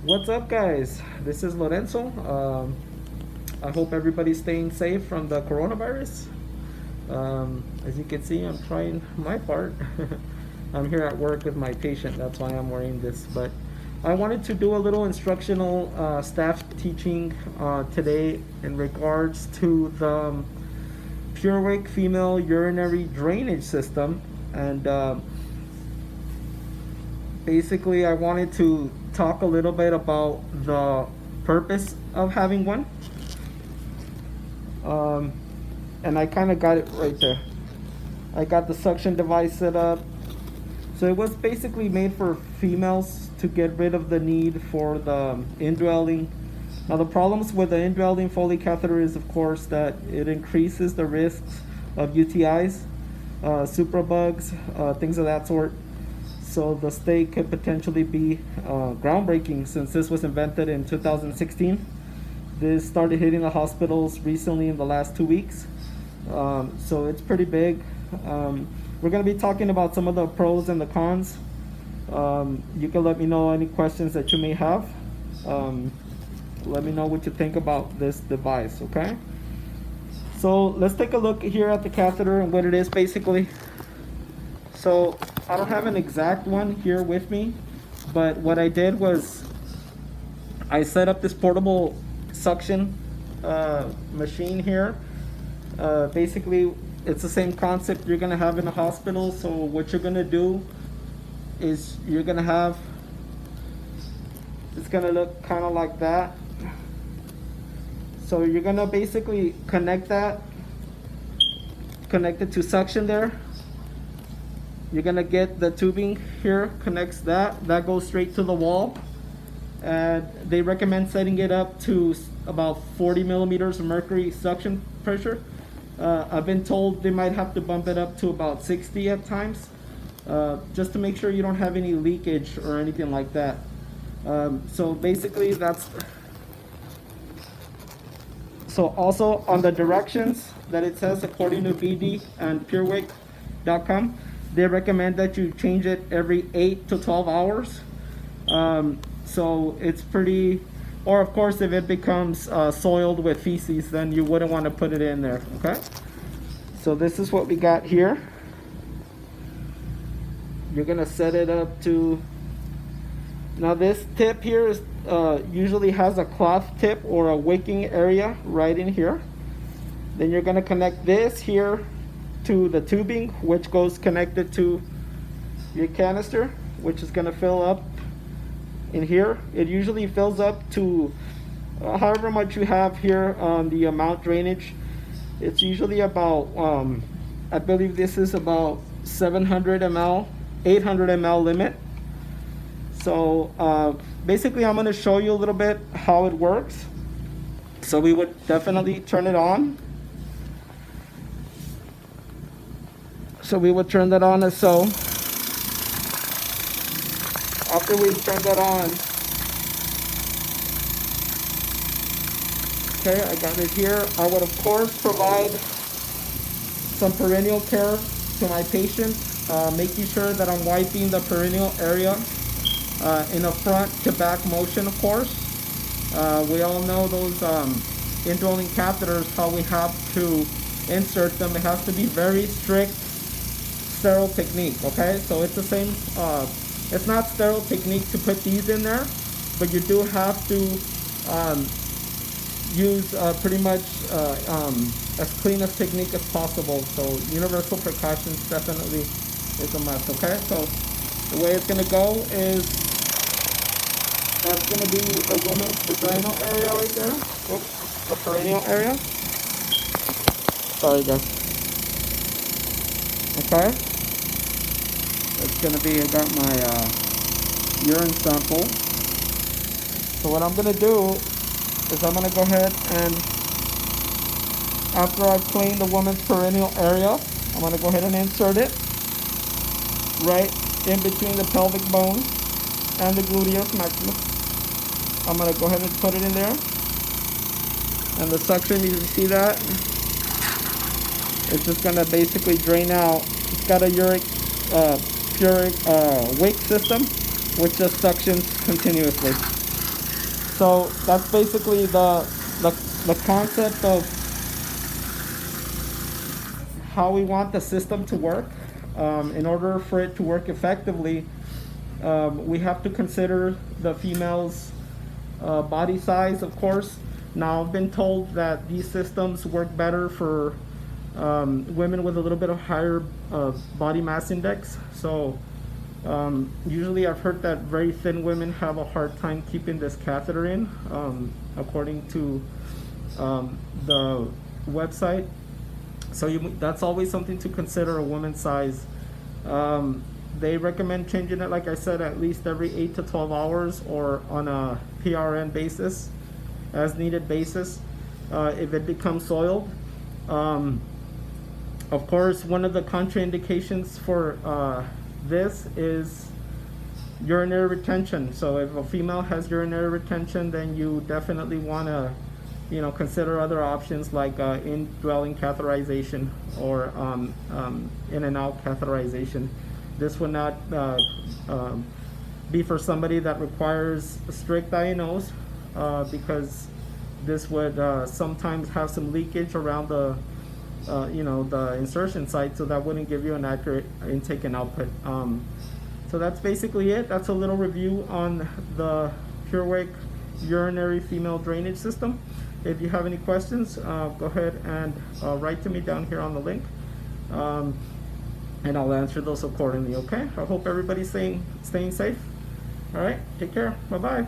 What's up, guys? This is Lorenzo. I hope everybody's staying safe from the coronavirus. As you can see, I'm trying my part. I'm here at work with my patient, that's why I'm wearing this. But I wanted to do a little instructional staff teaching today in regards to the PUREWICK female urinary drainage system. And basically, I wanted to talk a little bit about the purpose of having one. And I kind of got it right there. I got the suction device set up. So it was basically made for females to get rid of the need for the indwelling. Now the problems with the indwelling Foley catheter is, of course, that it increases the risks of UTIs, suprabugs, things of that sort. So the state could potentially be groundbreaking since this was invented in 2016. This started hitting the hospitals recently in the last 2 weeks. So it's pretty big. We're going to be talking about some of the pros and the cons. You can let me know any questions that you may have. Let me know what you think about this device, okay? So let's take a look here at the catheter and what it is basically. So I don't have an exact one here with me, but what I did was I set up this portable suction machine here. Basically, it's the same concept you're gonna have in a hospital. So what you're gonna do is you're gonna have, it's gonna look kind of like that. So you're gonna basically connect it to suction there. You're gonna get the tubing here, connects that goes straight to the wall. And they recommend setting it up to about 40 millimeters of mercury suction pressure. I've been told they might have to bump it up to about 60 at times, just to make sure you don't have any leakage or anything like that. So basically that's, so also on the directions that it says, according to BD and PureWick.com, they recommend that you change it every 8 to 12 hours. So it's pretty, or of course if it becomes soiled with feces, then you wouldn't want to put it in there, okay? So this is what we got here. You're gonna set it up to, now this tip here is usually has a cloth tip or a wicking area right in here. Then you're gonna connect this here to the tubing, which goes connected to your canister, which is gonna fill up in here. It usually fills up to however much you have here on the amount drainage. It's usually about, I believe this is about 700 ml, 800 ml limit. So basically I'm going to show you a little bit how it works. So we would definitely turn it on. So we would turn that on as so. After we turn that on, okay, I got it here. I would of course provide some perineal care to my patient, making sure that I'm wiping the perineal area in a front to back motion, of course. We all know those indwelling catheters, how we have to insert them. It has to be very strict, sterile technique, okay? So it's the same, it's not sterile technique to put these in there, but you do have to use pretty much as clean a technique as possible. So universal precautions definitely is a must, okay? So the way it's gonna go is, that's gonna be the woman's vaginal area right there. Oops, the perineal area. Sorry guys. Okay. It's gonna be, I got my urine sample. So what I'm gonna do is I'm gonna go ahead and, after I've cleaned the woman's perineal area, I'm gonna go ahead and insert it right in between the pelvic bone and the gluteus maximus. I'm gonna go ahead and put it in there. And the suction, you can see that, it's just gonna basically drain out. It's got a PUREWICK system, which just suctions continuously. So that's basically the concept of how we want the system to work. In order for it to work effectively, we have to consider the female's body size, of course. Now, I've been told that these systems work better for women with a little bit of higher body mass index. So usually I've heard that very thin women have a hard time keeping this catheter in, according to the website. So that's always something to consider, a woman's size. They recommend changing it, like I said, at least every 8 to 12 hours or on a PRN basis, as needed basis, if it becomes soiled. Of course, one of the contraindications for this is urinary retention. So if a female has urinary retention, then you definitely want to consider other options like indwelling catheterization or in and out catheterization. This would not be for somebody that requires a strict diagnose, because this would sometimes have some leakage around the the insertion site, so that wouldn't give you an accurate intake and output. So that's basically it. That's a little review on the PUREWICK urinary female drainage system. If you have any questions, go ahead and write to me down here on the link, and I'll answer those accordingly. Okay, I hope everybody's staying safe. All right, take care. Bye bye.